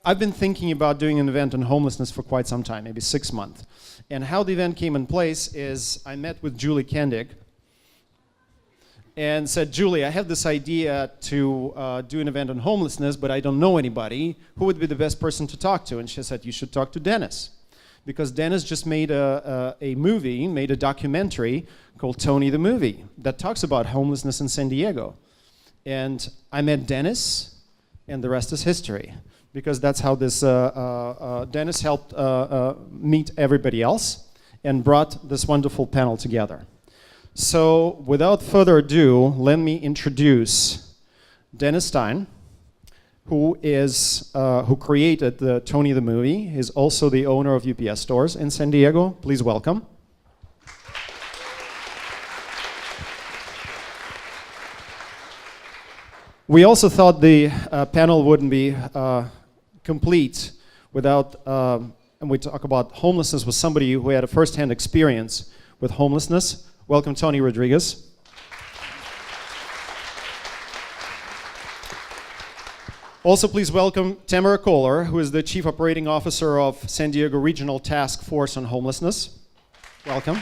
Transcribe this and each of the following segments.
I've been thinking about doing an event on homelessness for quite some time, maybe 6 months. And how the event came in place is I met with Julie Kendig and said, Julie, I have this idea to do an event on homelessness, but I don't know anybody. Who would be the best person to talk to? And she said, you should talk to Dennis. Because Dennis just made a documentary called Tony the Movie that talks about homelessness in San Diego. And I met Dennis, and the rest is history. Because that's how this, Dennis helped meet everybody else and brought this wonderful panel together. So without further ado, let me introduce Dennis Stein, who created the Tony the Movie. He's also the owner of UPS stores in San Diego. Please welcome. We also thought the panel wouldn't be complete without, and we talk about homelessness with somebody who had a first-hand experience with homelessness. Welcome, Tony Rodriguez. Also, please welcome Tamara Kohler, who is the Chief Operating Officer of San Diego Regional Task Force on Homelessness. Welcome.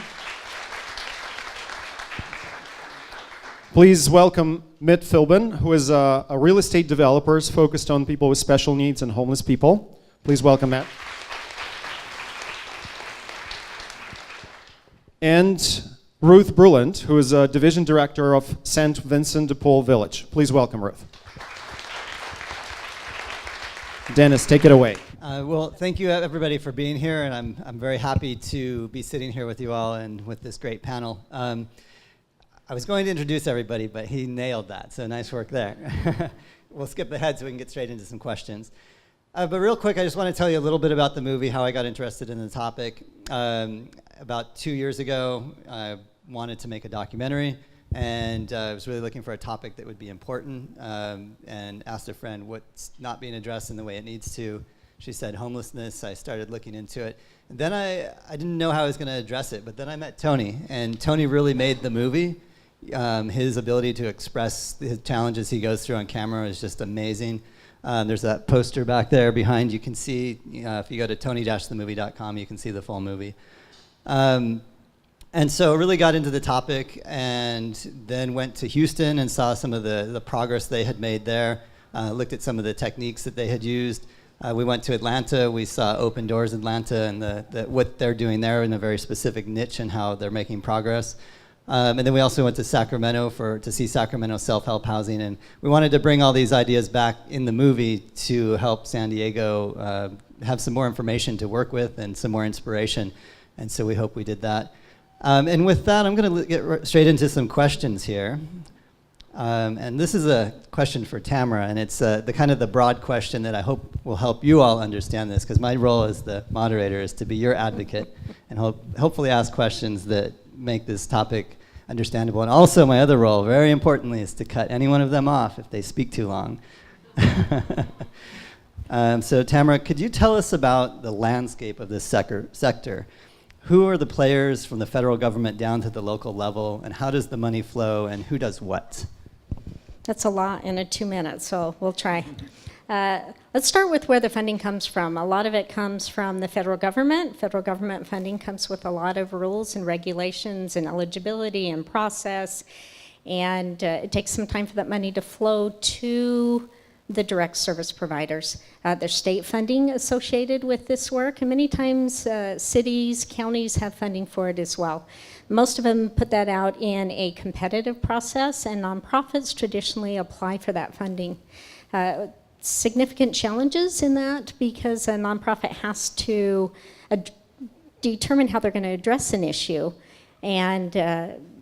Please welcome Mitt Philbin, who is a real estate developer focused on people with special needs and homeless people. Please welcome Matt. And Ruth Bruland, who is a Division Director of St. Vincent de Paul Village. Please welcome Ruth. Dennis, take it away. Well, thank you everybody for being here, and I'm very happy to be sitting here with you all and with this great panel. I was going to introduce everybody, but he nailed that, so nice work there. We'll skip ahead so we can get straight into some questions. But real quick, I just want to tell you a little bit about the movie, how I got interested in the topic. About 2 years ago, I wanted to make a documentary, and I was really looking for a topic that would be important, and asked a friend what's not being addressed in the way it needs to. She said homelessness. I started looking into it. And then I didn't know how I was going to address it, but then I met Tony, and Tony really made the movie. His ability to express the challenges he goes through on camera is just amazing. There's that poster back there behind. You can see, if you go to tony-themovie.com, you can see the full movie. And so really got into the topic, and then went to Houston and saw some of the progress they had made there, looked at some of the techniques that they had used. We went to Atlanta. We saw Open Doors Atlanta and what they're doing there in a very specific niche and how they're making progress. And then we also went to Sacramento to see Sacramento self-help housing, and we wanted to bring all these ideas back in the movie to help San Diego have some more information to work with and some more inspiration, and so we hope we did that. And with that, I'm going to get straight into some questions here. And this is a question for Tamara, and it's the broad question that I hope will help you all understand this, because my role as the moderator is to be your advocate and hopefully ask questions that make this topic understandable. And also my other role, very importantly, is to cut any one of them off if they speak too long. So Tamara, could you tell us about the landscape of this sector? Who are the players from the federal government down to the local level, and how does the money flow, and who does what? That's a lot in 2 minutes, so we'll try. Let's start with where the funding comes from. A lot of it comes from the federal government. Federal government funding comes with a lot of rules and regulations and eligibility and process, and it takes some time for that money to flow to the direct service providers. There's state funding associated with this work, and many times cities, counties have funding for it as well. Most of them put that out in a competitive process, and nonprofits traditionally apply for that funding. Significant challenges in that, because a nonprofit has to determine how they're going to address an issue and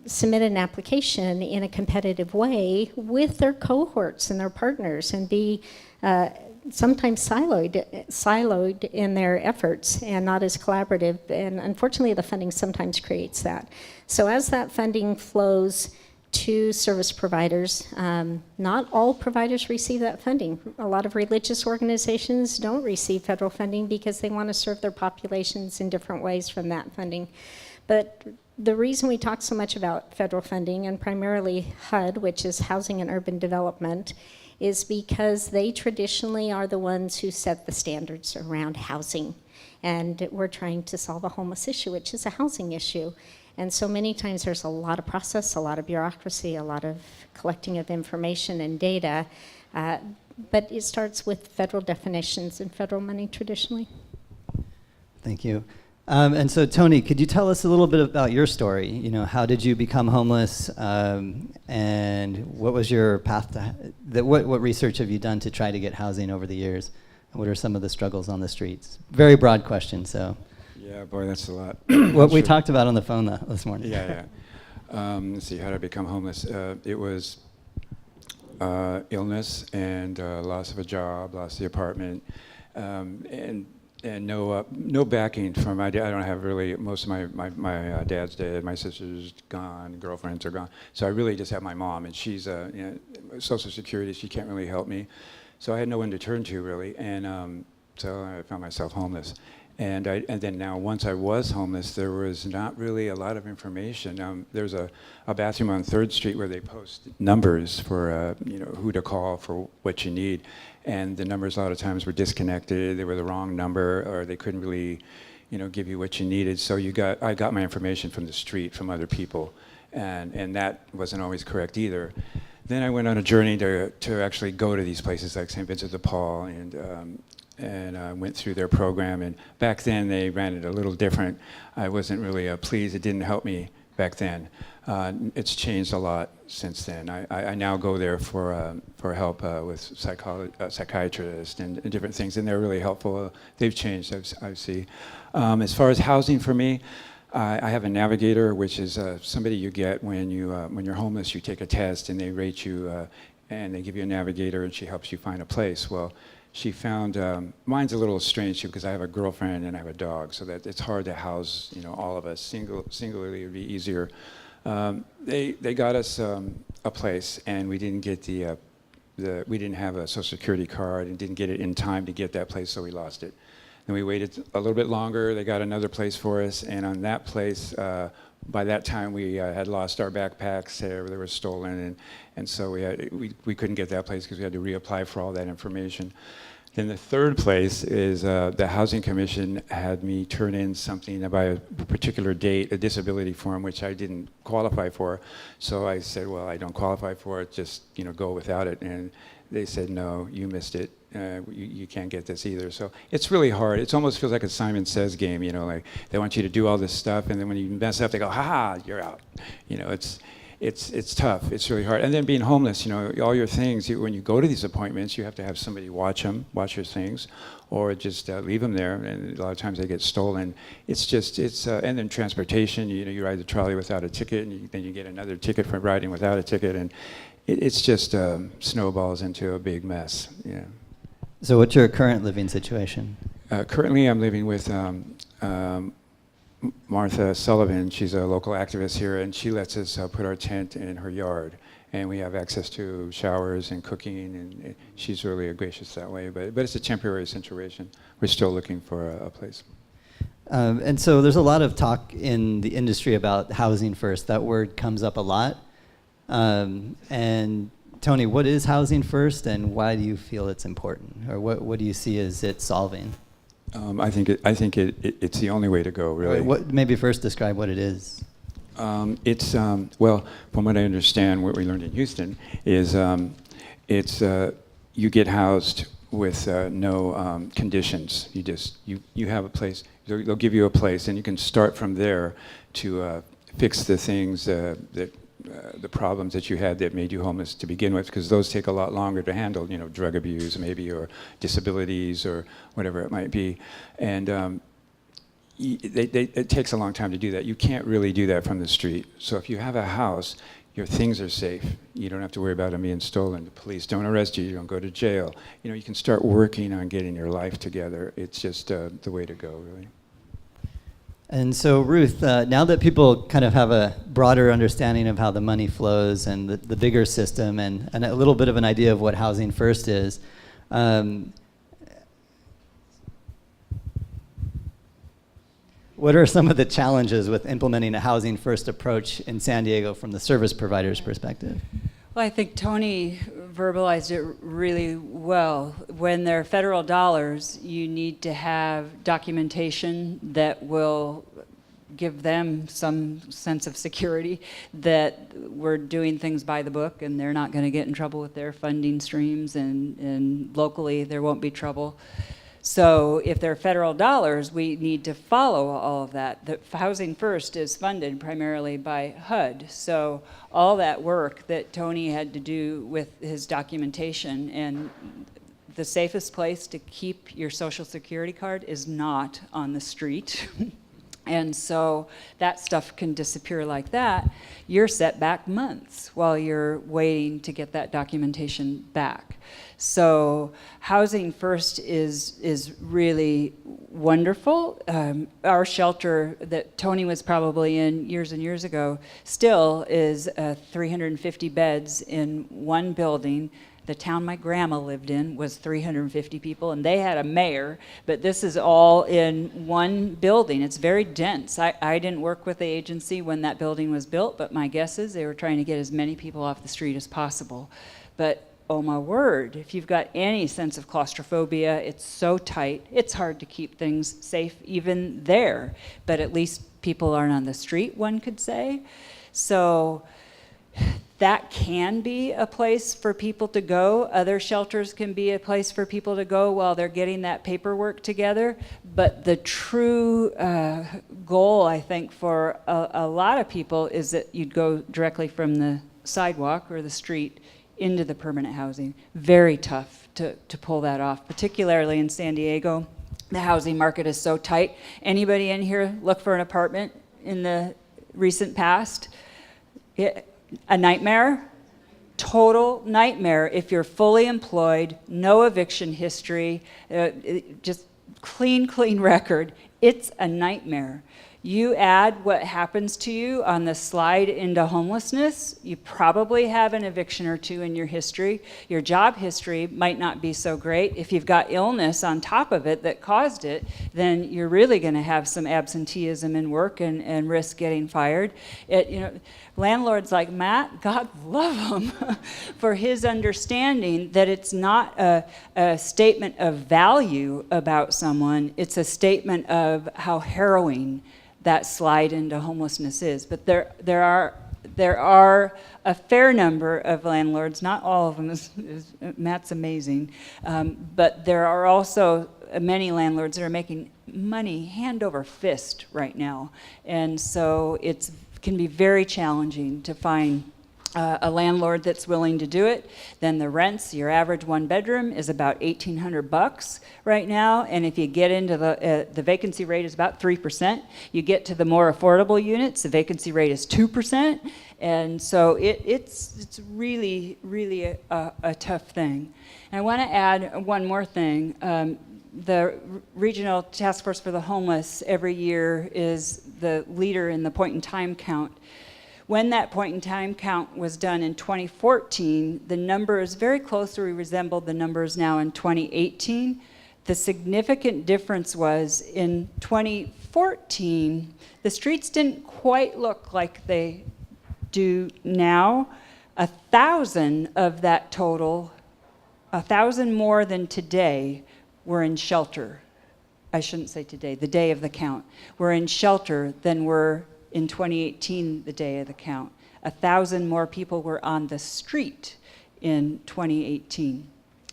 submit an application in a competitive way with their cohorts and their partners, and be sometimes siloed in their efforts and not as collaborative. And unfortunately, the funding sometimes creates that. So as that funding flows to service providers, not all providers receive that funding. A lot of religious organizations don't receive federal funding because they want to serve their populations in different ways from that funding. But the reason we talk so much about federal funding, and primarily HUD, which is Housing and Urban Development, is because they traditionally are the ones who set the standards around housing. And we're trying to solve a homeless issue, which is a housing issue. And so many times there's a lot of process, a lot of bureaucracy, a lot of collecting of information and data. But it starts with federal definitions and federal money traditionally. Thank you. And so, Tony, could you tell us a little bit about your story? You know, how did you become homeless, and what was your path to? What research have you done to try to get housing over the years? And what are some of the struggles on the streets? Very broad question. So. Yeah, boy, that's a lot. What we talked about on the phone this morning. Yeah. Let's see, how did I become homeless? It was illness and loss of a job, loss of the apartment, and no backing from my dad. I don't have really, most of my dad's dead, my sister's gone, girlfriends are gone. So I really just have my mom, and she's Social Security, she can't really help me. So I had no one to turn to really, and so I found myself homeless. And then now, once I was homeless, there was not really a lot of information. There's a bathroom on 3rd Street where they post numbers for who to call for what you need, and the numbers a lot of times were disconnected. They were the wrong number, or they couldn't really, give you what you needed. So I got my information from the street, from other people, and that wasn't always correct either. Then I went on a journey to actually go to these places like St. Vincent de Paul and went through their program. And back then they ran it a little different. I wasn't really pleased. It didn't help me back then. It's changed a lot since then. I now go there for help with psychiatrists and different things, and they're really helpful. They've changed, I see. As far as housing for me, I have a navigator, which is somebody you get when you're homeless. You take a test and they rate you, and they give you a navigator, and she helps you find a place. Well, she found, mine's a little strange because I have a girlfriend and I have a dog, so that it's hard to house, all of us. Singularly, it would be easier. They got us a place, and we didn't get we didn't have a Social Security card and didn't get it in time to get that place, so we lost it. Then we waited a little bit longer. They got another place for us, and on that place, by that time we had lost our backpacks. They were stolen, and so we couldn't get that place because we had to reapply for all that information. Then the third place is the Housing Commission had me turn in something by a particular date, a disability form, which I didn't qualify for. So I said, well, I don't qualify for it, just go without it. And they said, no, you missed it. You can't get this either. So it's really hard. It almost feels like a Simon Says game, like they want you to do all this stuff, and then when you mess up, they go, ha, you're out. It's tough. It's really hard. And then being homeless, all your things, when you go to these appointments, you have to have somebody watch your things, or just leave them there, and a lot of times they get stolen. And then transportation, you ride the trolley without a ticket, and then you get another ticket for riding without a ticket, and it's just snowballs into a big mess. Yeah. So what's your current living situation? Currently, I'm living with Martha Sullivan. She's a local activist here, and she lets us put our tent in her yard. And we have access to showers and cooking, and she's really gracious that way. But it's a temporary situation. We're still looking for a place. And so there's a lot of talk in the industry about housing first. That word comes up a lot. And Tony, what is housing first, and why do you feel it's important, or what do you see as it solving? I think it's the only way to go, really. Maybe first describe what it is. It's well, from what I understand, what we learned in Houston is you get housed with no conditions. You have a place. They'll give you a place, and you can start from there to fix the things the problems that you had that made you homeless to begin with, because those take a lot longer to handle, drug abuse maybe, or disabilities, or whatever it might be. And it takes a long time to do that. You can't really do that from the street. So if you have a house, your things are safe. You don't have to worry about them being stolen. The police don't arrest you. You don't go to jail. You can start working on getting your life together. It's just the way to go, really. And so, Ruth, now that people kind of have a broader understanding of how the money flows and the bigger system, and a little bit of an idea of what Housing First is, what are some of the challenges with implementing a Housing First approach in San Diego from the service provider's perspective? Well, I think Tony verbalized it really well. When they're federal dollars, you need to have documentation that will give them some sense of security that we're doing things by the book and they're not going to get in trouble with their funding streams, and locally there won't be trouble. So if they're federal dollars, we need to follow all of that. The Housing First is funded primarily by HUD. So all that work that Tony had to do with his documentation, and the safest place to keep your Social Security card is not on the street. And so that stuff can disappear like that. You're set back months while you're waiting to get that documentation back. So Housing First is really wonderful. Our shelter that Tony was probably in years and years ago still is 350 beds in one building. The town my grandma lived in was 350 people, and they had a mayor, but this is all in one building. It's very dense. I didn't work with the agency when that building was built, but my guess is they were trying to get as many people off the street as possible. But oh my word, if you've got any sense of claustrophobia, it's so tight. It's hard to keep things safe even there, but at least people aren't on the street, one could say. So that can be a place for people to go. Other shelters can be a place for people to go while they're getting that paperwork together. But the true goal, I think, for a lot of people is that you'd go directly from the sidewalk or the street into the permanent housing. Very tough to pull that off, particularly in San Diego. The housing market is so tight. Anybody in here look for an apartment in the recent past? A nightmare, total nightmare. If you're fully employed, no eviction history, just clean record, it's a nightmare. You add what happens to you on the slide into homelessness, you probably have an eviction or two in your history. Your job history might not be so great. If you've got illness on top of it that caused it, then you're really going to have some absenteeism in work and risk getting fired. Landlords like Matt, God love him, for his understanding that it's not a statement of value about someone, it's a statement of how harrowing that slide into homelessness is. But there are a fair number of landlords, not all of them, Matt's amazing, but there are also many landlords that are making money hand over fist right now. And so it can be very challenging to find a landlord that's willing to do it. Then the rents, your average one bedroom is about $1,800 right now, and if you get into the vacancy rate is about 3%. You get to the more affordable units, the vacancy rate is 2%, and so it's really a tough thing. And I want to add one more thing. The Regional Task Force for the Homeless every year is the leader in the point-in-time count. When that point-in-time count was done in 2014, the numbers very closely resembled the numbers now in 2018. The significant difference was in 2014, the streets didn't quite look like they do now. 1,000 of that total, 1,000 more than today, were in shelter. I shouldn't say today, the day of the count, were in shelter than were in 2018, the day of the count. 1,000 more people were on the street in 2018.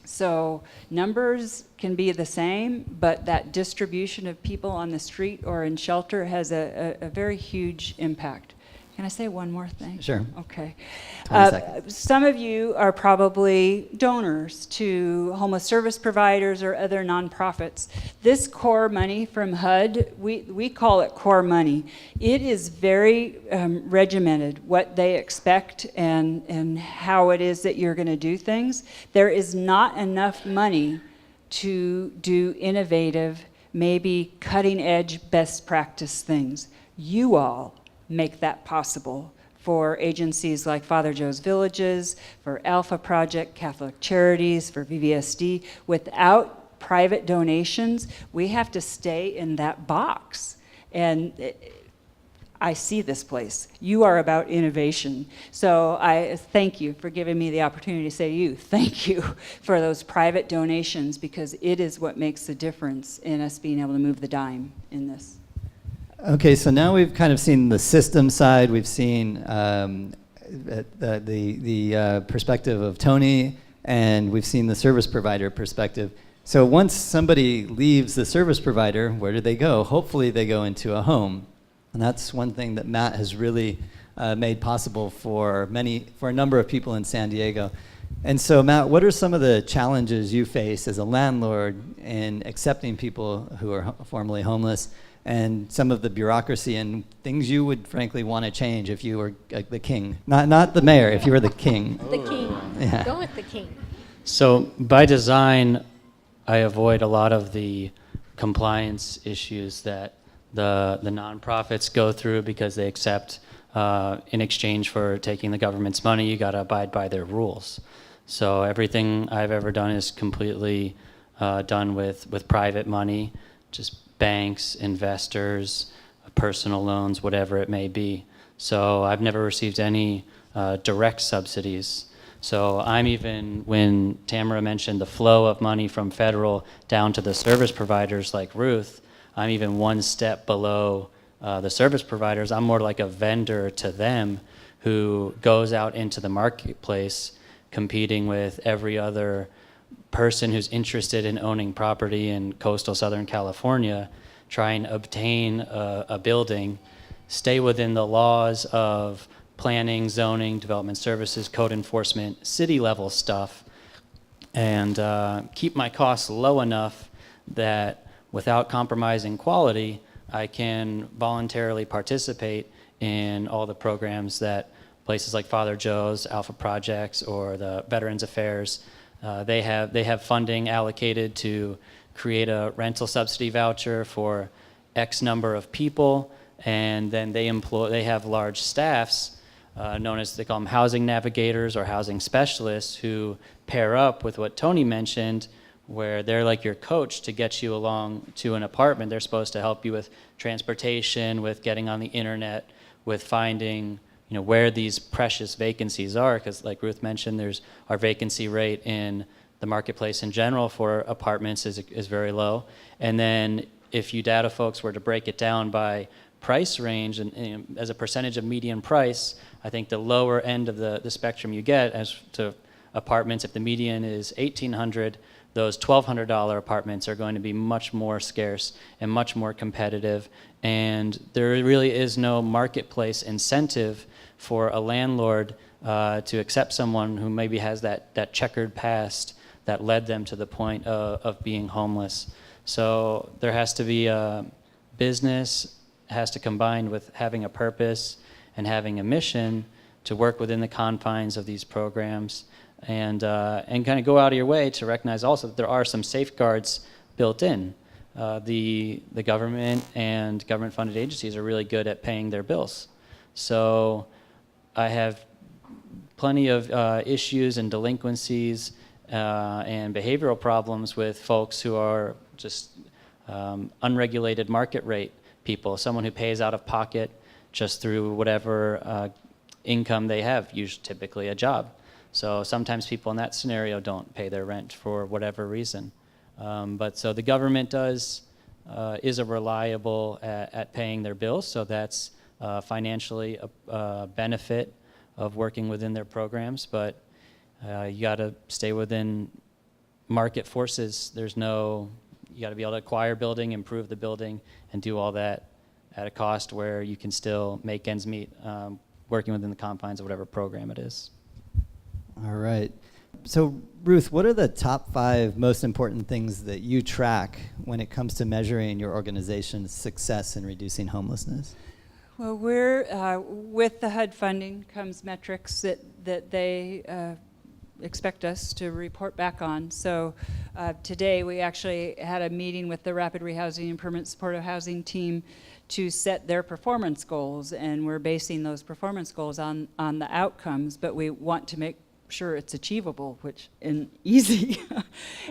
So numbers can be the same, but that distribution of people on the street or in shelter has a very huge impact. Can I say one more thing? Sure. Okay. 20 seconds. Some of you are probably donors to homeless service providers or other nonprofits. This core money from HUD, we call it core money. It is very regimented, what they expect and how it is that you're going to do things. There is not enough money to do innovative, maybe cutting edge best practice things. You all make that possible for agencies like Father Joe's Villages, for Alpha Project, Catholic Charities, for VVSD. Without private donations, we have to stay in that box. And I see this place. You are about innovation. So I thank you for giving me the opportunity to say thank you for those private donations, because it is what makes the difference in us being able to move the dime in this. Okay, so now we've kind of seen the system side. We've seen the perspective of Tony, and we've seen the service provider perspective. So once somebody leaves the service provider, where do they go? Hopefully they go into a home. And that's one thing that Matt has really made possible for a number of people in San Diego. And so, Matt, what are some of the challenges you face as a landlord in accepting people who are formerly homeless, and some of the bureaucracy and things you would frankly want to change if you were the king? Not the mayor, if you were the king. The king. Yeah. Go with the king. So by design, I avoid a lot of the compliance issues that the nonprofits go through, because they accept in exchange for taking the government's money, you got to abide by their rules. So everything I've ever done is completely done with private money, just banks, investors, personal loans, whatever it may be. So I've never received any direct subsidies. So when Tamara mentioned the flow of money from federal down to the service providers like Ruth, I'm even one step below the service providers. I'm more like a vendor to them who goes out into the marketplace competing with every other person who's interested in owning property in coastal Southern California, trying to obtain a building, stay within the laws of planning, zoning, development services, code enforcement, city level stuff, and keep my costs low enough that without compromising quality, I can voluntarily participate in all the programs that places like Father Joe's, Alpha Projects, or the Veterans Affairs, they have funding allocated to create a rental subsidy voucher for X number of people, and then they have large staffs known as, they call them housing navigators or housing specialists, who pair up with what Tony mentioned, where they're like your coach to get you along to an apartment. They're supposed to help you with transportation, with getting on the internet, with finding where these precious vacancies are, because like Ruth mentioned, our vacancy rate in the marketplace in general for apartments is very low. And then if you data folks were to break it down by price range and as a percentage of median price, I think the lower end of the spectrum you get as to apartments, if the median is $1,800, those $1,200 apartments are going to be much more scarce and much more competitive. And there really is no marketplace incentive for a landlord to accept someone who maybe has that checkered past that led them to the point of being homeless. So there has to be a business, has to combine with having a purpose and having a mission to work within the confines of these programs, and kind of go out of your way to recognize also that there are some safeguards built in. The government and government-funded agencies are really good at paying their bills. So I have plenty of issues and delinquencies and behavioral problems with folks who are just unregulated market rate people, someone who pays out of pocket just through whatever income they have, usually typically a job. So sometimes people in that scenario don't pay their rent for whatever reason. But so the government is a reliable at paying their bills, so that's financially a benefit of working within their programs. But you got to stay within market forces. You got to be able to acquire building, improve the building, and do all that at a cost where you can still make ends meet, working within the confines of whatever program it is. All right. So, Ruth, what are the top 5 most important things that you track when it comes to measuring your organization's success in reducing homelessness? Well, with the HUD funding comes metrics that they expect us to report back on. So today we actually had a meeting with the Rapid Rehousing and Permanent Supportive Housing team to set their performance goals, and we're basing those performance goals on the outcomes, but we want to make sure it's achievable, which isn't easy.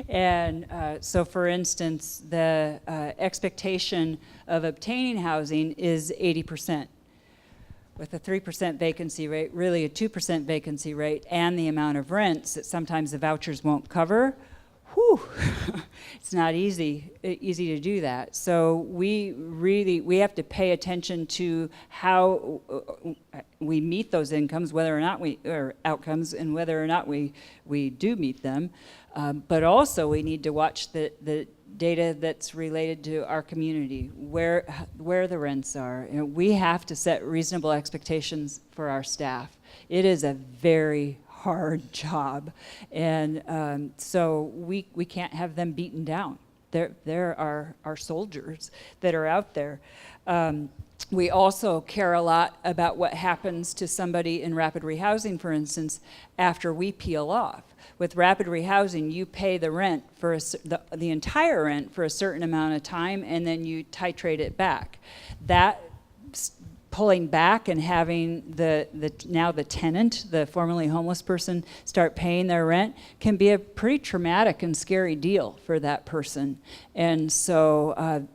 And so for instance, the expectation of obtaining housing is 80%. with a 3% vacancy rate, really a 2% vacancy rate, and the amount of rents that sometimes the vouchers won't cover, whew, it's not easy to do that. So we have to pay attention to how we meet those incomes, whether or not or outcomes, and whether or not we do meet them. But also we need to watch the data that's related to our community, where the rents are. You know, we have to set reasonable expectations for our staff. It is a very hard job, and so we can't have them beaten down. There are our soldiers that are out there. We also care a lot about what happens to somebody in rapid rehousing, for instance, after we peel off. With rapid rehousing, you pay the rent for the entire rent for a certain amount of time, and then you titrate it back. That pulling back and having now the tenant, the formerly homeless person, start paying their rent can be a pretty traumatic and scary deal for that person. And so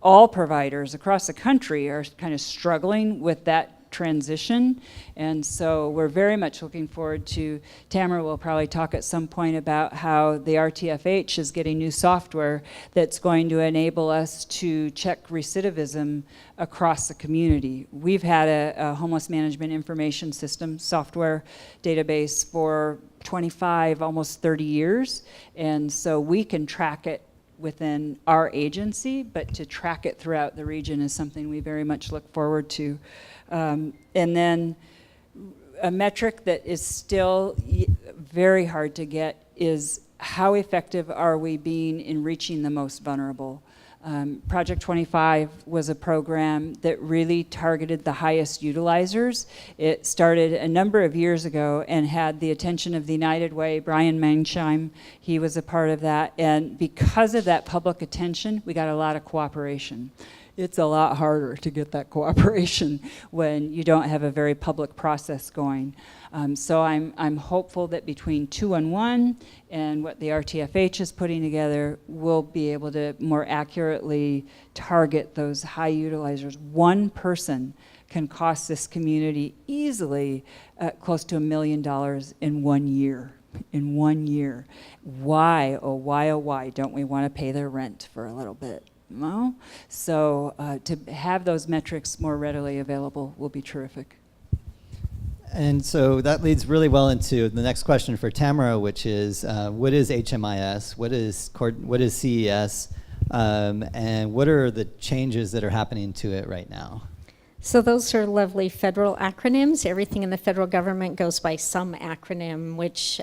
all providers across the country are kind of struggling with that transition, and so we're very much looking forward to, Tamara will probably talk at some point about how the RTFH is getting new software that's going to enable us to check recidivism across the community. We've had a homeless management information system software database for 25, almost 30 years, and so we can track it within our agency, but to track it throughout the region is something we very much look forward to. And then a metric that is still very hard to get is how effective are we being in reaching the most vulnerable? Project 25 was a program that really targeted the highest utilizers. It started a number of years ago and had the attention of the United Way. Brian Mansheim, he was a part of that. And because of that public attention, we got a lot of cooperation. It's a lot harder to get that cooperation when you don't have a very public process going. So I'm hopeful that between 211 and what the RTFH is putting together, we'll be able to more accurately target those high utilizers. One person can cost this community easily close to $1 million in 1 year. In 1 year. Why, oh why don't we want to pay their rent for a little bit? No. So to have those metrics more readily available will be terrific. And so that leads really well into the next question for Tamara, which is, what is HMIS? What is CES? And what are the changes that are happening to it right now? So those are lovely federal acronyms. Everything in the federal government goes by some acronym, which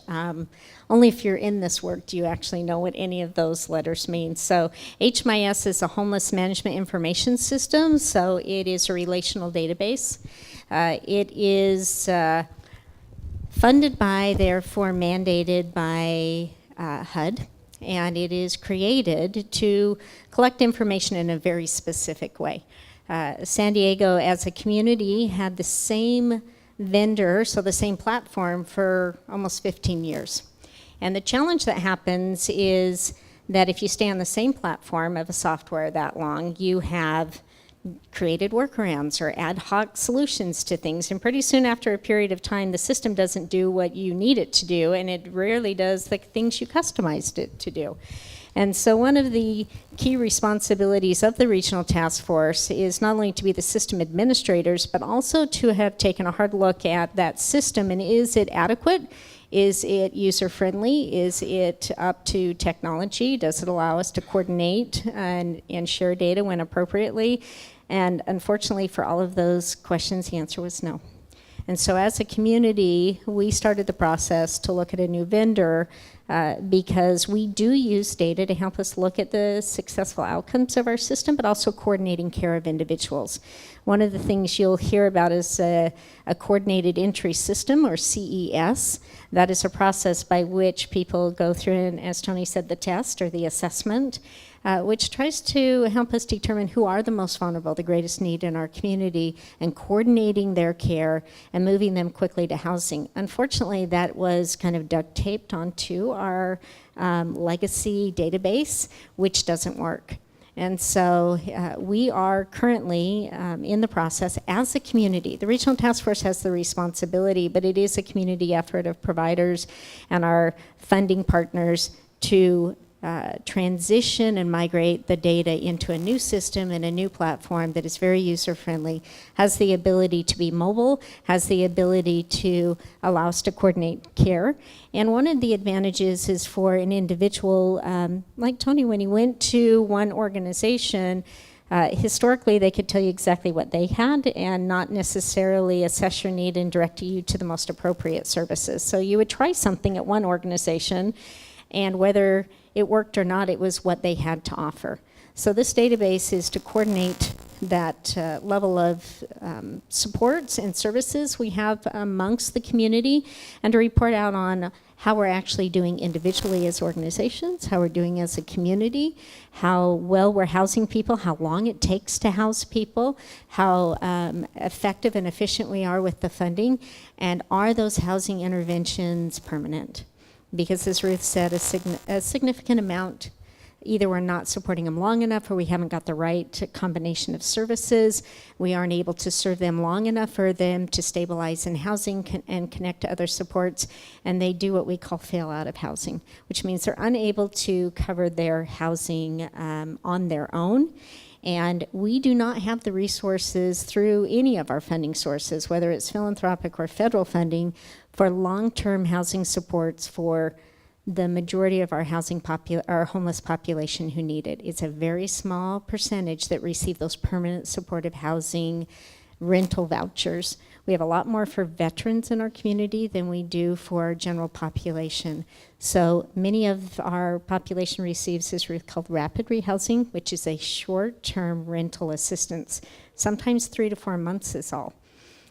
only if you're in this work do you actually know what any of those letters mean. So HMIS is a Homeless Management Information System, so it is a relational database. It is funded by, therefore mandated by HUD, and it is created to collect information in a very specific way. San Diego as a community had the same vendor, so the same platform, for almost 15 years. And the challenge that happens is that if you stay on the same platform of a software that long, you have created workarounds or ad hoc solutions to things, and pretty soon after a period of time, the system doesn't do what you need it to do, and it rarely does the things you customized it to do. And so one of the key responsibilities of the regional task force is not only to be the system administrators, but also to have taken a hard look at that system, and is it adequate? Is it user-friendly? Is it up to technology? Does it allow us to coordinate and share data when appropriately? And unfortunately, for all of those questions, the answer was no. And so as a community, we started the process to look at a new vendor because we do use data to help us look at the successful outcomes of our system, but also coordinating care of individuals. One of the things you'll hear about is a coordinated entry system, or CES. That is a process by which people go through, and as Tony said, the test or the assessment, which tries to help us determine who are the most vulnerable, the greatest need in our community, and coordinating their care and moving them quickly to housing. Unfortunately, that was kind of duct taped onto our legacy database, which doesn't work. And so we are currently in the process as a community. The Regional Task Force has the responsibility, but it is a community effort of providers and our funding partners to transition and migrate the data into a new system and a new platform that is very user-friendly, has the ability to be mobile, has the ability to allow us to coordinate care. And one of the advantages is for an individual, like Tony, when he went to one organization, historically they could tell you exactly what they had and not necessarily assess your need and direct you to the most appropriate services. So you would try something at one organization, and whether it worked or not, it was what they had to offer. So this database is to coordinate that level of supports and services we have amongst the community, and to report out on how we're actually doing individually as organizations, how we're doing as a community, how well we're housing people, how long it takes to house people, how effective and efficient we are with the funding, and are those housing interventions permanent? Because as Ruth said, a significant amount, either we're not supporting them long enough or we haven't got the right combination of services. We aren't able to serve them long enough for them to stabilize in housing and connect to other supports. And they do what we call fail out of housing, which means they're unable to cover their housing on their own. And we do not have the resources through any of our funding sources, whether it's philanthropic or federal funding, for long-term housing supports for the majority of our our homeless population who need it. It's a very small percentage that receive those permanent supportive housing rental vouchers. We have a lot more for veterans in our community than we do for our general population. So many of our population receives this called rapid rehousing, which is a short-term rental assistance. Sometimes 3 to 4 months is all.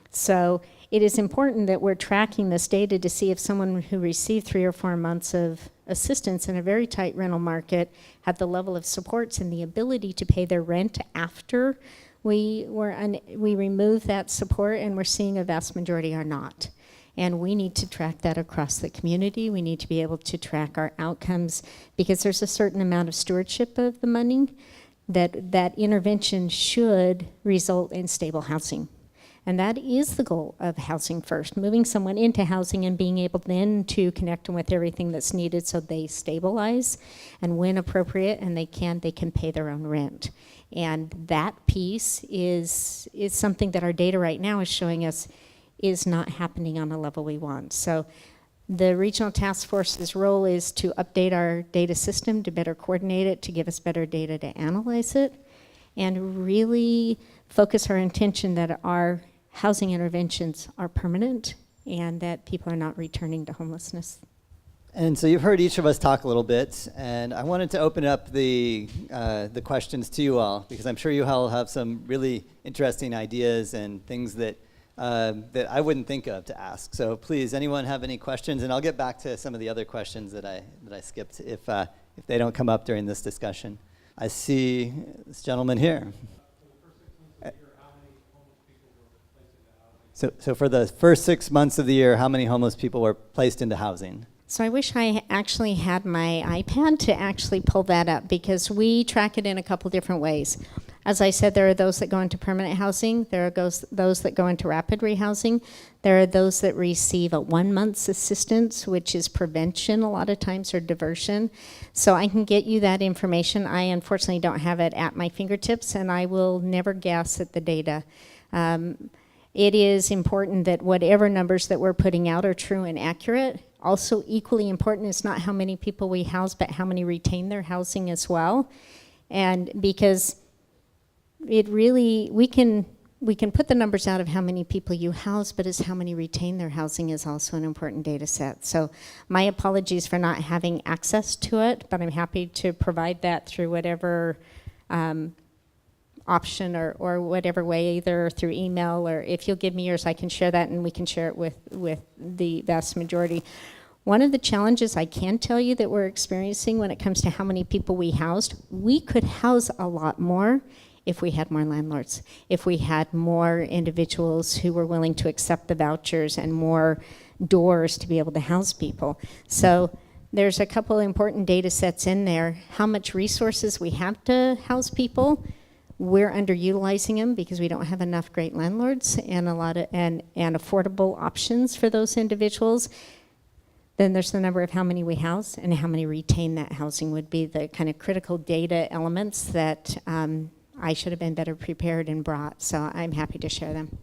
So it is important that we're tracking this data to see if someone who received 3 or 4 months of assistance in a very tight rental market had the level of supports and the ability to pay their rent after we remove that support, and we're seeing a vast majority are not. And we need to track that across the community. We need to be able to track our outcomes, because there's a certain amount of stewardship of the money that intervention should result in stable housing. And that is the goal of Housing First, moving someone into housing and being able then to connect them with everything that's needed so they stabilize, and when appropriate and they can pay their own rent. And that piece is something that our data right now is showing us is not happening on a level we want. So the Regional Task Force's role is to update our data system, to better coordinate it, to give us better data to analyze it, and really focus our intention that our housing interventions are permanent and that people are not returning to homelessness. And so you've heard each of us talk a little bit, and I wanted to open up the questions to you all, because I'm sure you all have some really interesting ideas and things that I wouldn't think of to ask. So please, anyone have any questions? And I'll get back to some of the other questions that I skipped if they don't come up during this discussion. I see this gentleman here. So for the first 6 months of the year, how many homeless people were placed into housing? So I wish I actually had my iPad to actually pull that up, because we track it in a couple different ways. As I said, there are those that go into permanent housing. There are those that go into rapid rehousing. There are those that receive a 1 month's assistance, which is prevention a lot of times, or diversion. So I can get you that information. I unfortunately don't have it at my fingertips, and I will never guess at the data. It is important that whatever numbers that we're putting out are true and accurate. Also equally important is not how many people we house, but how many retain their housing as well. And because it really, we can put the numbers out of how many people you house, but it's how many retain their housing is also an important data set. So my apologies for not having access to it, but I'm happy to provide that through whatever option or whatever way, either through email, or if you'll give me yours, I can share that and we can share it with the vast majority. One of the challenges I can tell you that we're experiencing when it comes to how many people we housed, we could house a lot more if we had more landlords, if we had more individuals who were willing to accept the vouchers and more doors to be able to house people. So there's a couple important data sets in there. How much resources we have to house people. We're underutilizing them because we don't have enough great landlords and a lot of and affordable options for those individuals. Then there's the number of how many we house and how many retain that housing would be the kind of critical data elements that I should have been better prepared and brought. So I'm happy to share them.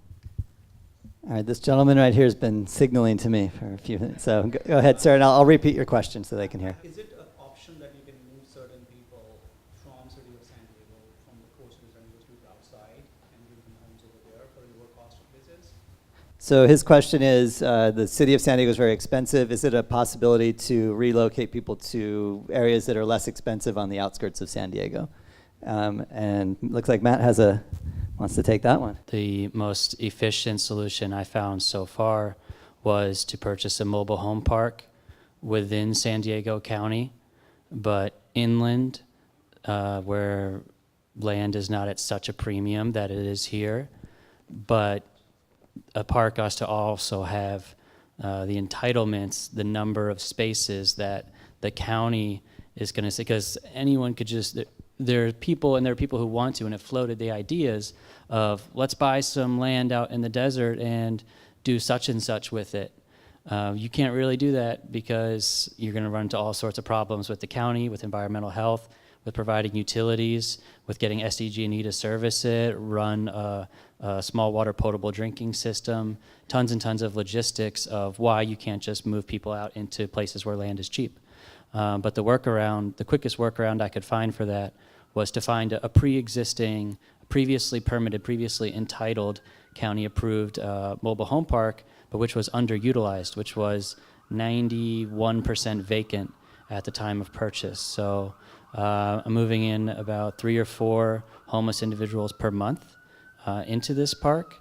All right, this gentleman right here has been signaling to me for a few minutes. So go ahead, sir, and I'll repeat your question so they can hear. Is it an option that you can move certain people from City of San Diego, from the coast of San Diego to outside and give them homes over there for lower cost of business? So his question is, the City of San Diego is very expensive. Is it a possibility to relocate people to areas that are less expensive on the outskirts of San Diego? And looks like Matt wants to take that one. The most efficient solution I found so far was to purchase a mobile home park within San Diego County, but inland, where land is not at such a premium that it is here. But a park has to also have the entitlements, the number of spaces that the county is going to say, because anyone could just, there are people who want to, and have floated the ideas of, let's buy some land out in the desert and do such and such with it. You can't really do that because you're going to run into all sorts of problems with the county, with environmental health, with providing utilities, with getting SDG&E to service it, run a small water potable drinking system, tons and tons of logistics of why you can't just move people out into places where land is cheap. But the quickest workaround I could find for that was to find a pre-existing, previously permitted, previously entitled, county-approved mobile home park, but which was underutilized, which was 91% vacant at the time of purchase. So I'm moving in about 3 or 4 homeless individuals per month into this park.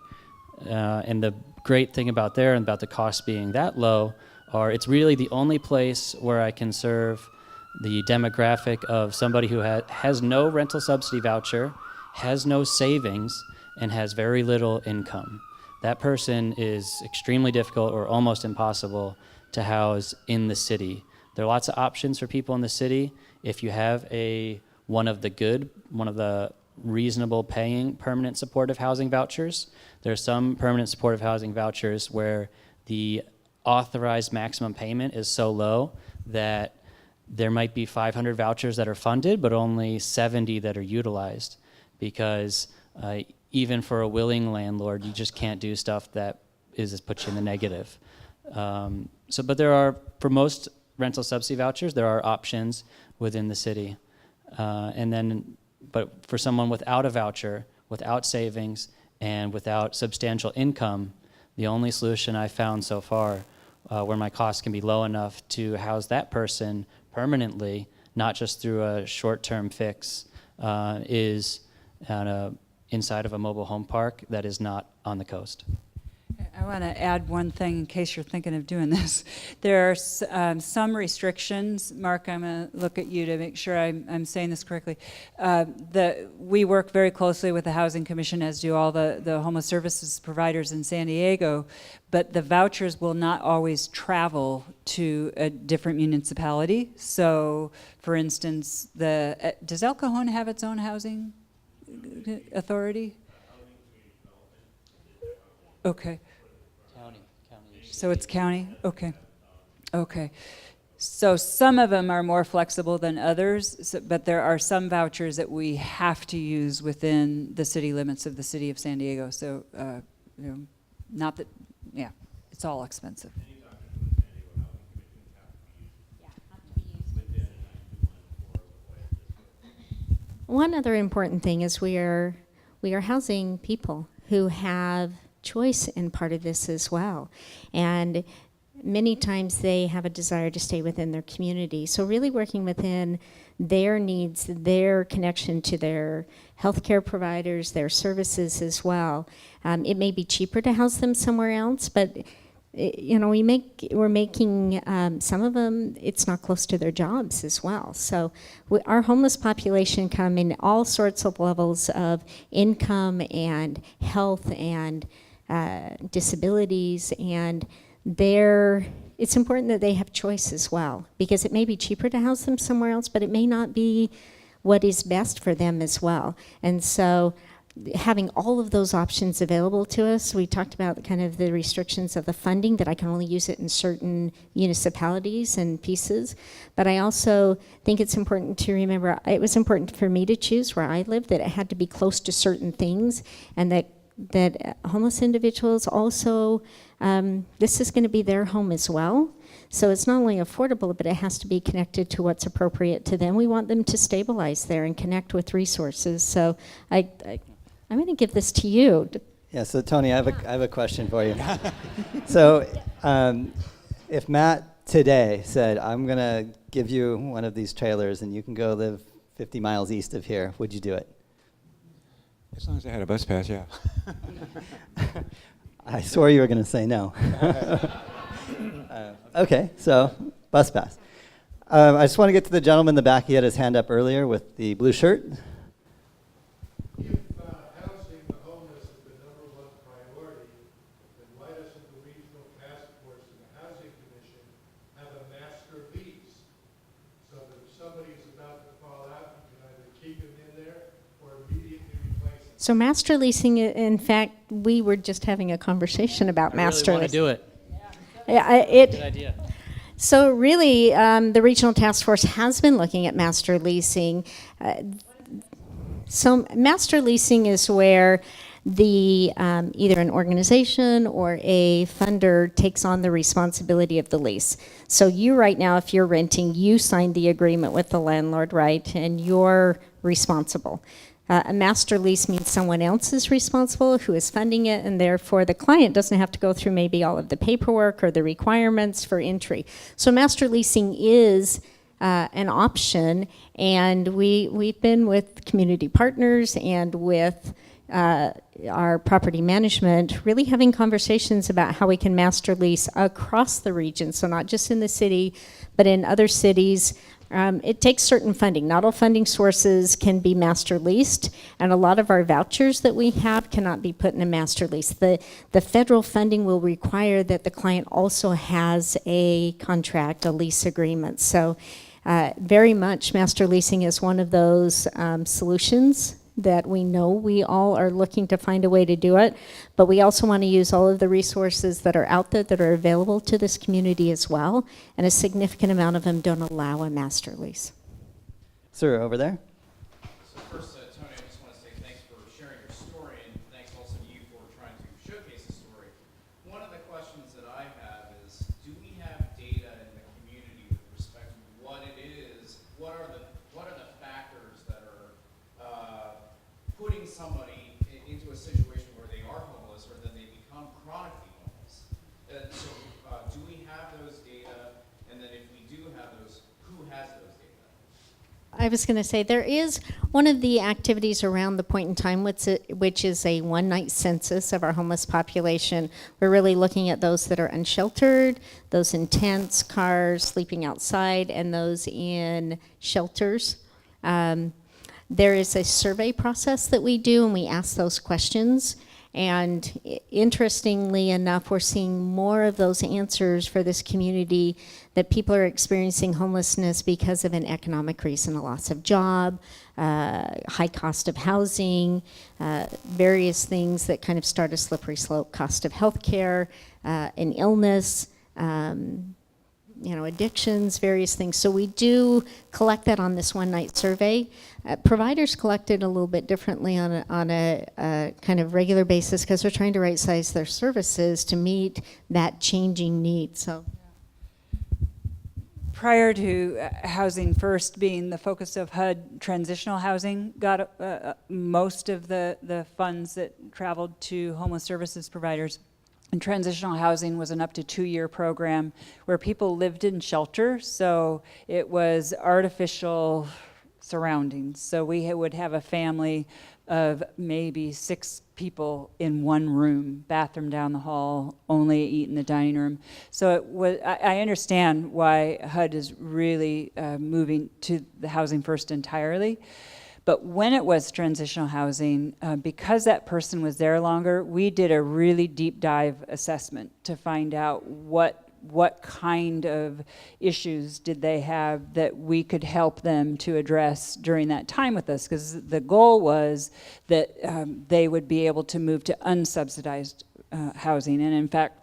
And the great thing about there and about the cost being that low it's really the only place where I can serve the demographic of somebody who has no rental subsidy voucher, has no savings, and has very little income. That person is extremely difficult or almost impossible to house in the city. There are lots of options for people in the city. If you have one of the reasonable paying permanent supportive housing vouchers, there are some permanent supportive housing vouchers where the authorized maximum payment is so low that there might be 500 vouchers that are funded, but only 70 that are utilized, because even for a willing landlord, you just can't do stuff that puts you in the negative. But there are, for most rental subsidy vouchers, there are options within the city. But for someone without a voucher, without savings, and without substantial income, the only solution I found so far where my costs can be low enough to house that person permanently, not just through a short-term fix, is inside of a mobile home park that is not on the coast. I want to add one thing in case you're thinking of doing this. There are some restrictions. Mark, I'm going to look at you to make sure I'm saying this correctly. We work very closely with the Housing Commission, as do all the homeless services providers in San Diego, but the vouchers will not always travel to a different municipality. So, for instance, does El Cajon have its own housing authority? Okay. So it's county? Okay. Okay. So some of them are more flexible than others, but there are some vouchers that we have to use within the city limits of the city of San Diego. So, not that, it's all expensive. One other important thing is we are housing people who have choice in part of this as well. And many times they have a desire to stay within their community. So really working within their needs, their connection to their healthcare providers, their services as well. It may be cheaper to house them somewhere else, but we're making some of them, it's not close to their jobs as well. So our homeless population come in all sorts of levels of income and health and disabilities, and it's important that they have choice as well, because it may be cheaper to house them somewhere else, but it may not be what is best for them as well. And so having all of those options available to us, we talked about kind of the restrictions of the funding, that I can only use it in certain municipalities and pieces. But I also think it's important to remember, it was important for me to choose where I live, that it had to be close to certain things, and that homeless individuals also, this is going to be their home as well. So it's not only affordable, but it has to be connected to what's appropriate to them. We want them to stabilize there and connect with resources. So I'm going to give this to you. Yeah, so Tony, I have a question for you. So if Matt today said, I'm going to give you one of these trailers and you can go live 50 miles east of here, would you do it? As long as I had a bus pass, yeah. I swore you were going to say no. Okay, so bus pass. I just want to get to the gentleman in the back. He had his hand up earlier with the blue shirt. If housing the homeless is the #1 priority, then why doesn't the regional task force and the housing commission have a master lease, so that if somebody is about to fall out, you can either keep him in there or immediately replace him? So master leasing, in fact, we were just having a conversation about master I really want to leasing. do it. Yeah, Good idea. So really, the regional task force has been looking at master leasing. So master leasing is where the either an organization or a funder takes on the responsibility of the lease. So you right now, if you're renting, you signed the agreement with the landlord, right? And you're responsible. A master lease means someone else is responsible who is funding it, and therefore the client doesn't have to go through maybe all of the paperwork or the requirements for entry. So master leasing is an option, and we've been with community partners and with our property management really having conversations about how we can master lease across the region, so not just in the city, but in other cities. It takes certain funding. Not all funding sources can be master leased, and a lot of our vouchers that we have cannot be put in a master lease. The federal funding will require that the client also has a contract, a lease agreement. So very much master leasing is one of those solutions that we know we all are looking to find a way to do it, but we also want to use all of the resources that are out there that are available to this community as well, and a significant amount of them don't allow a master lease. Sir, over there. So first, Tony, I just want to say thanks for sharing your story, and thanks also to you for trying to showcase the story. One of the questions that I have is, do we have data in the community with respect to what it is, what are the factors that are putting somebody into a situation where they are homeless or then they become chronically homeless? So do we have those data? And then if we do have those, who has those data? I was going to say, there is one of the activities around the point in time, which is a one-night census of our homeless population. We're really looking at those that are unsheltered, those in tents, cars, sleeping outside, and those in shelters. There is a survey process that we do, and we ask those questions. And interestingly enough, we're seeing more of those answers for this community, that people are experiencing homelessness because of an economic reason, a loss of job, high cost of housing, various things that kind of start a slippery slope, cost of healthcare, an illness, addictions, various things. So we do collect that on this one-night survey. Providers collect it a little bit differently on a kind of regular basis, because they're trying to right-size their services to meet that changing need. So, prior to Housing First being the focus of HUD, transitional housing got most of the funds that traveled to homeless services providers. And transitional housing was an up to 2-year program where people lived in shelter, so it was artificial surroundings. So we would have a family of maybe 6 people in one room, bathroom down the hall, only eat in the dining room. So it was, I understand why HUD is really moving to the Housing First entirely. But when it was transitional housing, because that person was there longer, we did a really deep dive assessment to find out what what kind of issues did they have that we could help them to address during that time with us, because the goal was that they would be able to move to unsubsidized housing. And in fact,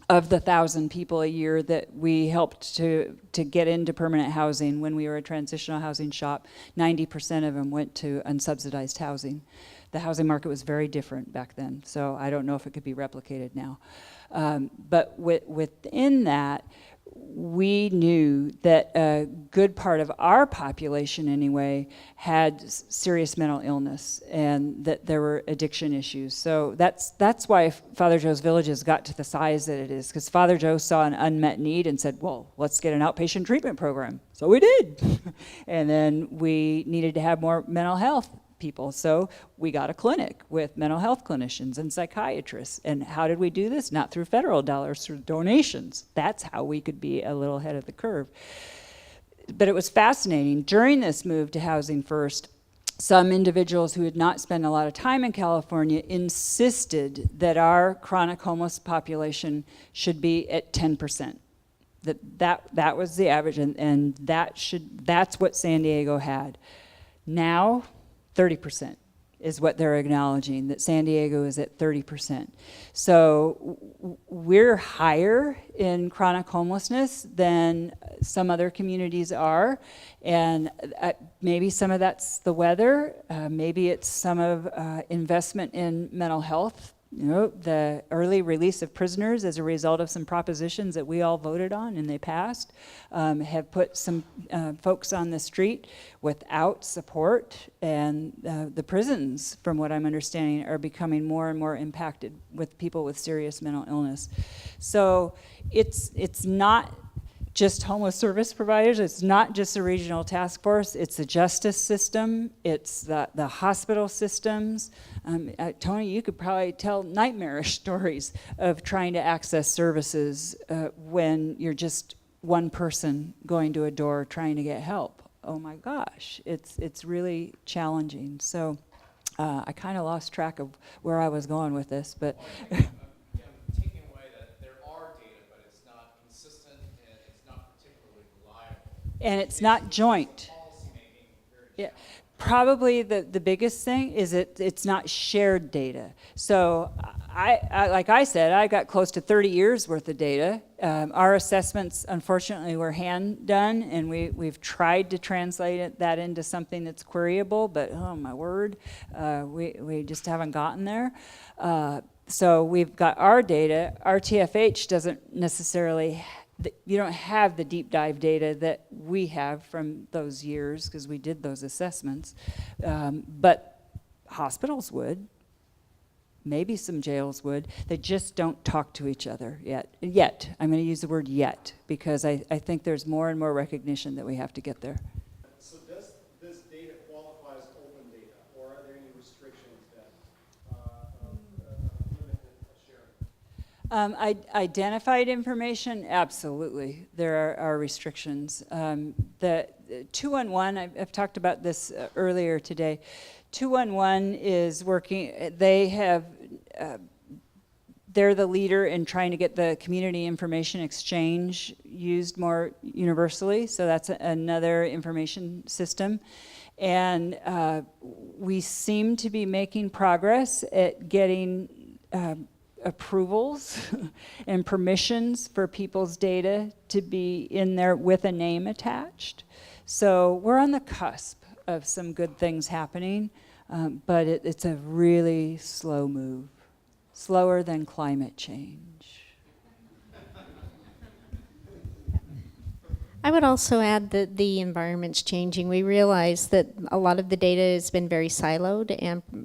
of the 1,000 people a year that we helped to get into permanent housing when we were a transitional housing shop, 90% of them went to unsubsidized housing. The housing market was very different back then, so I don't know if it could be replicated now. But within that, we knew that a good part of our population anyway had serious mental illness, and that there were addiction issues. So that's why Father Joe's Villages got to the size that it is, because Father Joe saw an unmet need and said, well, let's get an outpatient treatment program. So we did. And then we needed to have more mental health people, so we got a clinic with mental health clinicians and psychiatrists. And how did we do this? Not through federal dollars, through donations. That's how we could be a little ahead of the curve. But it was fascinating. During this move to Housing First, some individuals who had not spent a lot of time in California insisted that our chronic homeless population should be at 10%. That was the average, and that's what San Diego had. Now, 30% is what they're acknowledging, that San Diego is at 30%. So we're higher in chronic homelessness than some other communities are. And maybe some of that's the weather, maybe it's some of investment in mental health. You know, the early release of prisoners as a result of some propositions that we all voted on and they passed, have put some folks on the street without support. And the prisons, from what I'm understanding, are becoming more and more impacted with people with serious mental illness. So it's not just homeless service providers, it's not just a regional task force, it's the justice system, it's the hospital systems. Tony, you could probably tell nightmarish stories of trying to access services when you're just one person going to a door trying to get help. Oh my gosh, it's really challenging. So I kind of lost track of where I was going with this, but Taking away that there are data, but it's not consistent and it's not particularly reliable. and it's not joint. Yeah. Probably the biggest thing is it's not shared data. So I like I said, I got close to 30 years worth of data. Our assessments, unfortunately, were hand done, and we've tried to translate that into something that's queryable, but oh my word, we just haven't gotten there. So we've got our data. RTFH doesn't necessarily, you don't have the deep dive data that we have from those years because we did those assessments, but hospitals would, maybe some jails would. They just don't talk to each other yet. I'm going to use the word yet because I think there's more and more recognition that we have to get there. So does this data qualify as open data, or are there any restrictions that limit sharing? Identified information, absolutely. There are restrictions. The 211, I've talked about this earlier today. 211 is working, they're the leader in trying to get the community information exchange used more universally, so that's another information system. And we seem to be making progress at getting approvals and permissions for people's data to be in there with a name attached. So we're on the cusp of some good things happening, but it's a really slow move, slower than climate change. I would also add that the environment's changing. We realize that a lot of the data has been very siloed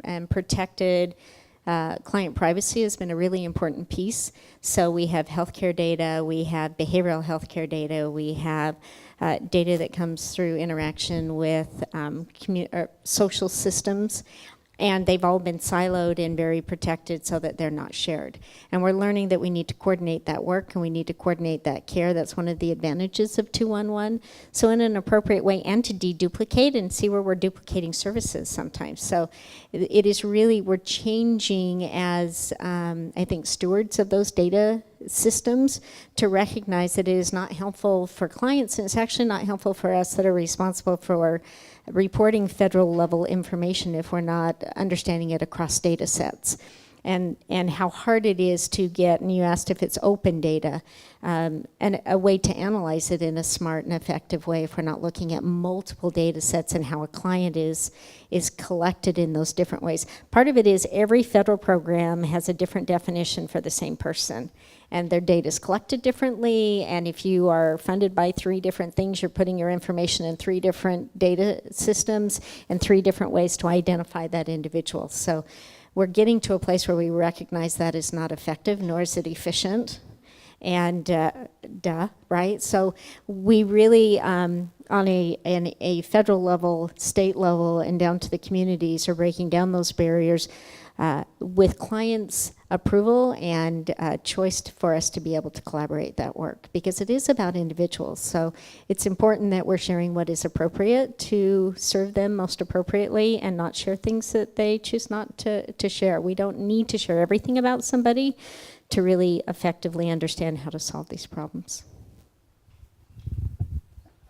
and protected. Client privacy has been a really important piece. So we have healthcare data, we have behavioral healthcare data, we have data that comes through interaction with social systems, and they've all been siloed and very protected so that they're not shared. And we're learning that we need to coordinate that work and we need to coordinate that care. That's one of the advantages of 211. So in an appropriate way, and to deduplicate and see where we're duplicating services sometimes. So it is really, we're changing as, I think, stewards of those data systems to recognize that it is not helpful for clients, and it's actually not helpful for us that are responsible for reporting federal level information if we're not understanding it across data sets. And how hard it is to get, and you asked if it's open data, and a way to analyze it in a smart and effective way if we're not looking at multiple data sets and how a client is collected in those different ways. Part of it is every federal program has a different definition for the same person, and their data is collected differently, and if you are funded by 3 different things, you're putting your information in 3 different data systems and 3 different ways to identify that individual. So we're getting to a place where we recognize that is not effective, nor is it efficient, and right? So we really, on a federal level, state level, and down to the communities, are breaking down those barriers with clients' approval and choice for us to be able to collaborate that work, because it is about individuals. So it's important that we're sharing what is appropriate to serve them most appropriately and not share things that they choose not to share. We don't need to share everything about somebody to really effectively understand how to solve these problems.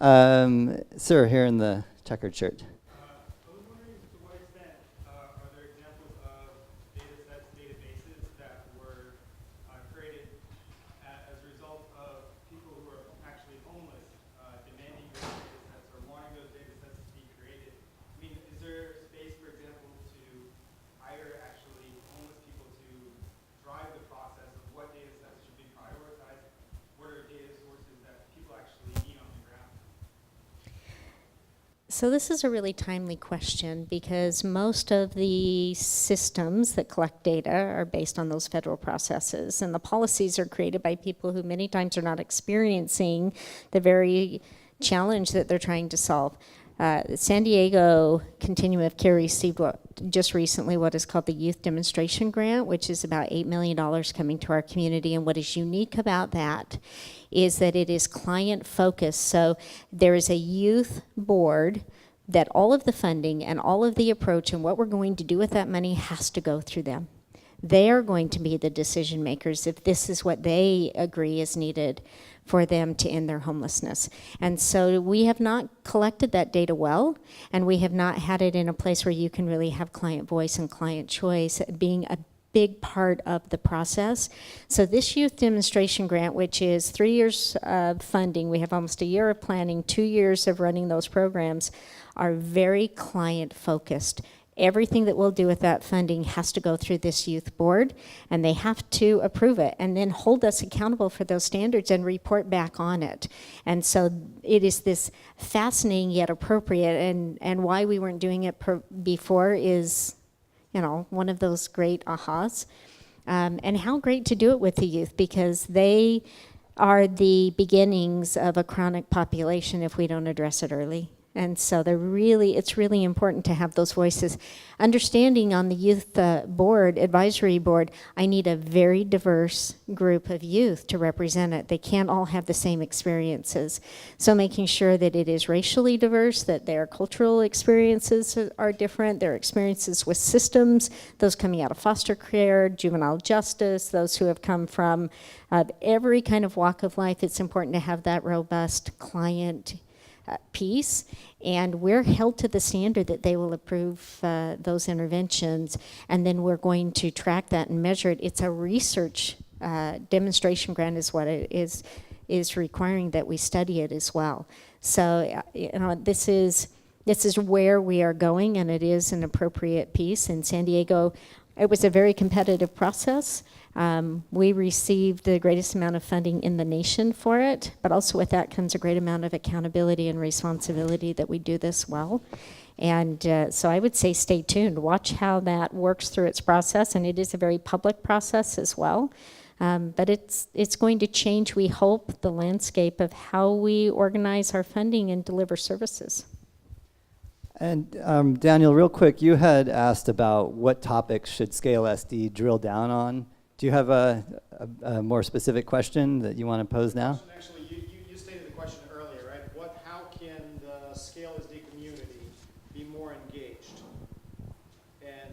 Sir, here in the checkered shirt. I was wondering to what extent are there examples of data sets, databases that were created as a result of people who are actually homeless demanding those data sets or wanting those data sets to be created? I mean, is there space, for example, to hire actually homeless people to drive the process of what data sets should be prioritized? What are data sources that people actually need on the ground? So this is a really timely question, because most of the systems that collect data are based on those federal processes, and the policies are created by people who many times are not experiencing the very challenge that they're trying to solve. San Diego Continuum of Care received just recently what is called the Youth Demonstration Grant, which is about $8 million coming to our community. And what is unique about that is that it is client focused. So there is a youth board that all of the funding and all of the approach and what we're going to do with that money has to go through them. They are going to be the decision makers if this is what they agree is needed for them to end their homelessness. And so we have not collected that data well, and we have not had it in a place where you can really have client voice and client choice being a big part of the process. So this youth demonstration grant, which is 3 years of funding, we have almost a year of planning, 2 years of running those programs, are very client focused. Everything that we'll do with that funding has to go through this youth board, and they have to approve it and then hold us accountable for those standards and report back on it. And so it is this fascinating yet appropriate, and why we weren't doing it before is, you know, one of those great ahas. And how great to do it with the youth, because they are the beginnings of a chronic population if we don't address it early. And so it's really important to have those voices. Understanding on the youth board, advisory board, I need a very diverse group of youth to represent it. They can't all have the same experiences. So making sure that it is racially diverse, that their cultural experiences are different, their experiences with systems, those coming out of foster care, juvenile justice, those who have come from every kind of walk of life. It's important to have that robust client piece, and we're held to the standard that they will approve those interventions, and then we're going to track that and measure it. It's a research demonstration grant is what it is requiring that we study it as well. So you know, this is where we are going, and it is an appropriate piece. In San Diego, it was a very competitive process. We received the greatest amount of funding in the nation for it, but also with that comes a great amount of accountability and responsibility that we do this well. And so I would say stay tuned. Watch how that works through its process, and it is a very public process as well. But it's going to change, we hope, the landscape of how we organize our funding and deliver services. And Daniel, real quick, you had asked about what topics should Scale SD drill down on. Do you have a more specific question that you want to pose now? Actually, you stated the question earlier, right? How can the Scale SD community be more engaged? And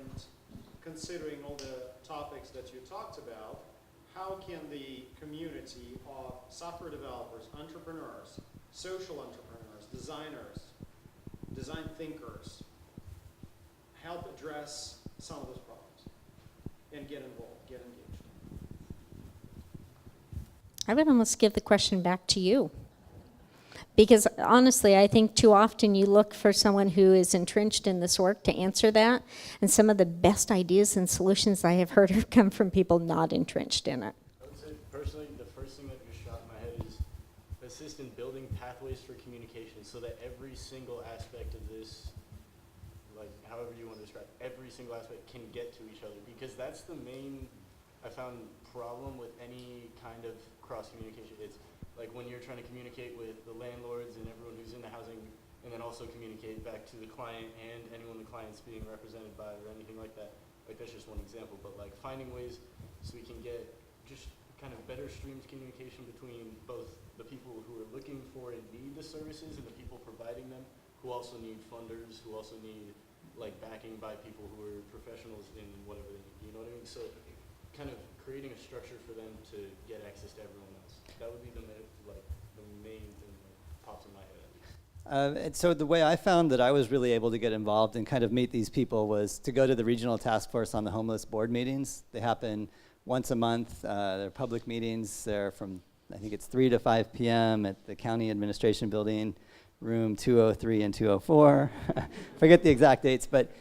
considering all the topics that you talked about, how can the community of software developers, entrepreneurs, social entrepreneurs, designers, design thinkers help address some of those problems and get involved, get engaged? I would almost give the question back to you. Because honestly, I think too often you look for someone who is entrenched in this work to answer that, and some of the best ideas and solutions I have heard have come from people not entrenched in it. I would say personally, the first thing that just shot in my head is assist in building pathways for communication so that every single aspect of this, like however you want to describe it, every single aspect can get to each other, because that's the main, I found, problem with any kind of cross communication. It's like when you're trying to communicate with the landlords and everyone who's in the housing, and then also communicate back to the client and anyone the client's being represented by or anything like that. Like that's just one example, but like finding ways so we can get just kind of better streams communication between both the people who are looking for and need the services and the people providing them, who also need funders, who also need like backing by people who are professionals in whatever they need, you know what I mean? So kind of creating a structure for them to get access to everyone else. That would be the main thing that pops in my head at least. And so the way I found that I was really able to get involved and kind of meet these people was to go to the Regional Task Force on the Homeless board meetings. They happen once a month. They're public meetings. They're from, I think it's 3 to 5 p.m. at the County Administration Building, room 203 and 204. Forget the exact dates, but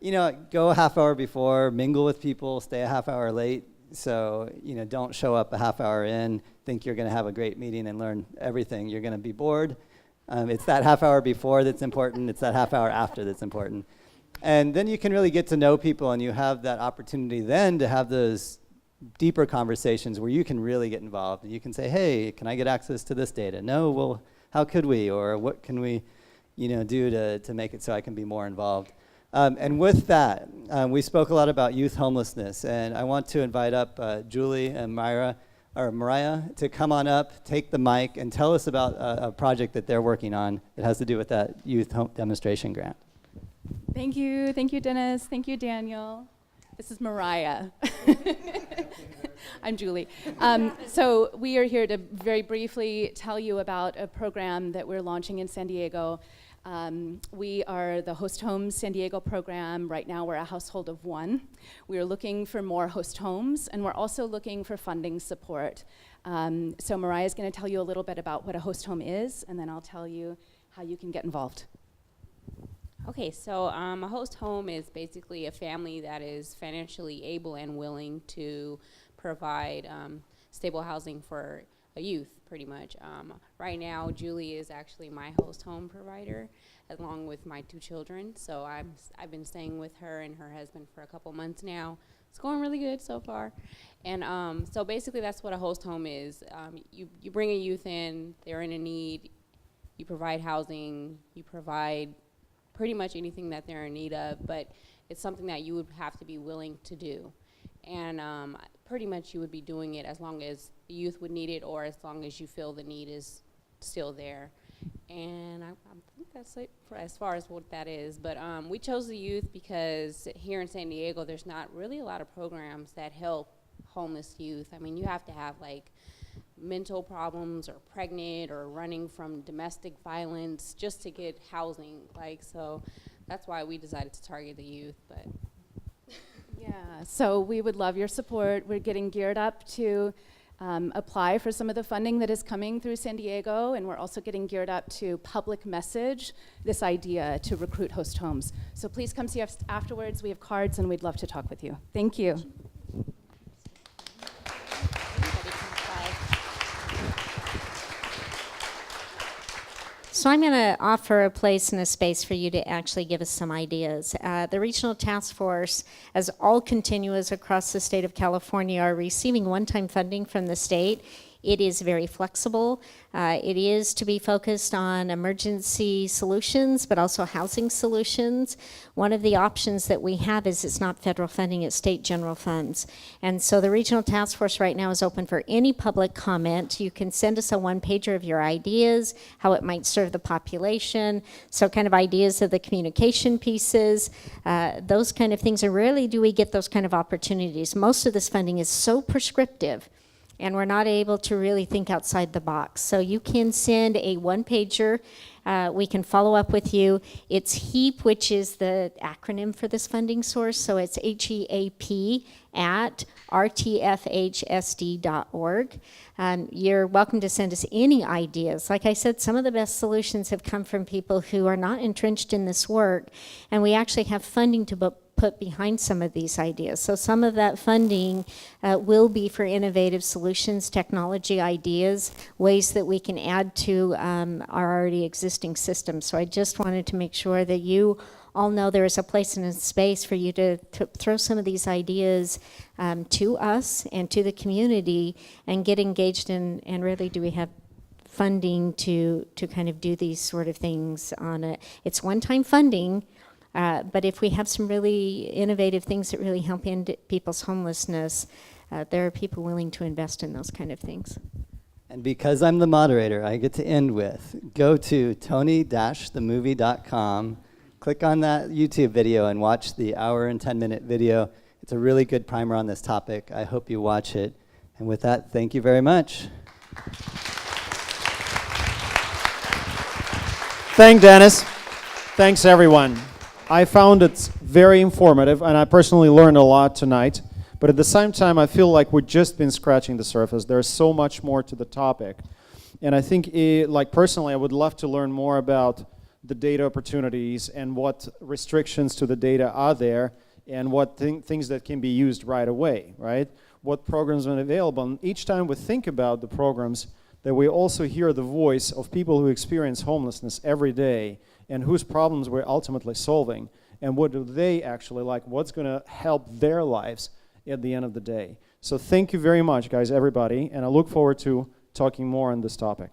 you know, go a half hour before, mingle with people, stay a half hour late. So, you know, don't show up a half hour in, think you're going to have a great meeting and learn everything. You're going to be bored. It's that half hour before that's important. It's that half hour after that's important. And then you can really get to know people, and you have that opportunity then to have those deeper conversations where you can really get involved. And you can say, hey, can I get access to this data? No, well, how could we? Or what can we, you know, do to make it so I can be more involved? And with that, we spoke a lot about youth homelessness, and I want to invite up Julie and Mariah to come on up, take the mic, and tell us about a project that they're working on that has to do with that youth demonstration grant. Thank you, Dennis. Thank you, Daniel. This is Mariah. I'm Julie. So we are here to very briefly tell you about a program that we're launching in San Diego. We are the Host Homes San Diego program. Right now we're a household of 1. We are looking for more host homes, and we're also looking for funding support. So Mariah is going to tell you a little bit about what a host home is, and then I'll tell you how you can get involved. Okay, so a host home is basically a family that is financially able and willing to provide stable housing for a youth, pretty much. Right now, Julie is actually my host home provider, along with my 2 children. So I've been staying with her and her husband for a couple months now. It's going really good so far. And so basically that's what a host home is. You bring a youth in, they're in a need, you provide housing, you provide pretty much anything that they're in need of, but it's something that you would have to be willing to do. And pretty much you would be doing it as long as the youth would need it, or as long as you feel the need is still there. And I think that's it for as far as what that is. But we chose the youth because here in San Diego, there's not really a lot of programs that help homeless youth. I mean, you have to have like mental problems or pregnant or running from domestic violence just to get housing. Like, so that's why we decided to target the youth. But yeah, so we would love your support. We're getting geared up to apply for some of the funding that is coming through San Diego, and we're also getting geared up to public message this idea to recruit host homes. So please come see us afterwards. We have cards, and we'd love to talk with you. Thank you. So I'm going to offer a place and a space for you to actually give us some ideas. The Regional Task Force, as all continuous across the state of California, are receiving one-time funding from the state. It is very flexible. It is to be focused on emergency solutions, but also housing solutions. One of the options that we have is it's not federal funding, it's state general funds. And so the Regional Task Force right now is open for any public comment. You can send us a one-pager of your ideas, how it might serve the population, so kind of ideas of the communication pieces, those kind of things. And rarely do we get those kind of opportunities. Most of this funding is so prescriptive and we're not able to really think outside the box. So you can send a one-pager. We can follow up with you. It's HEAP, which is the acronym for this funding source. So it's HEAP at rtfhsd.org. You're welcome to send us any ideas. Like I said, some of the best solutions have come from people who are not entrenched in this work, and we actually have funding to put behind some of these ideas. So some of that funding will be for innovative solutions, technology ideas, ways that we can add to our already existing systems. So I just wanted to make sure that you all know there is a place and a space for you to throw some of these ideas to us and to the community and get engaged in, and really do we have funding to kind of do these sort of things on it. It's one-time funding, but if we have some really innovative things that really help end people's homelessness, there are people willing to invest in those kind of things. And because I'm the moderator, I get to end with, go to tony-themovie.com, click on that YouTube video and watch the hour and 10-minute video. It's a really good primer on this topic. I hope you watch it. And with that, thank you very much. Thanks, Dennis. Thanks, everyone. I found it very informative, and I personally learned a lot tonight. But at the same time, I feel like we've just been scratching the surface. There's so much more to the topic. And I think, like personally, I would love to learn more about the data opportunities and what restrictions to the data are there, and what things that can be used right away, right? What programs are available. And each time we think about the programs, that we also hear the voice of people who experience homelessness every day and whose problems we're ultimately solving, and what do they actually like, what's going to help their lives at the end of the day. So thank you very much, guys, everybody, and I look forward to talking more on this topic.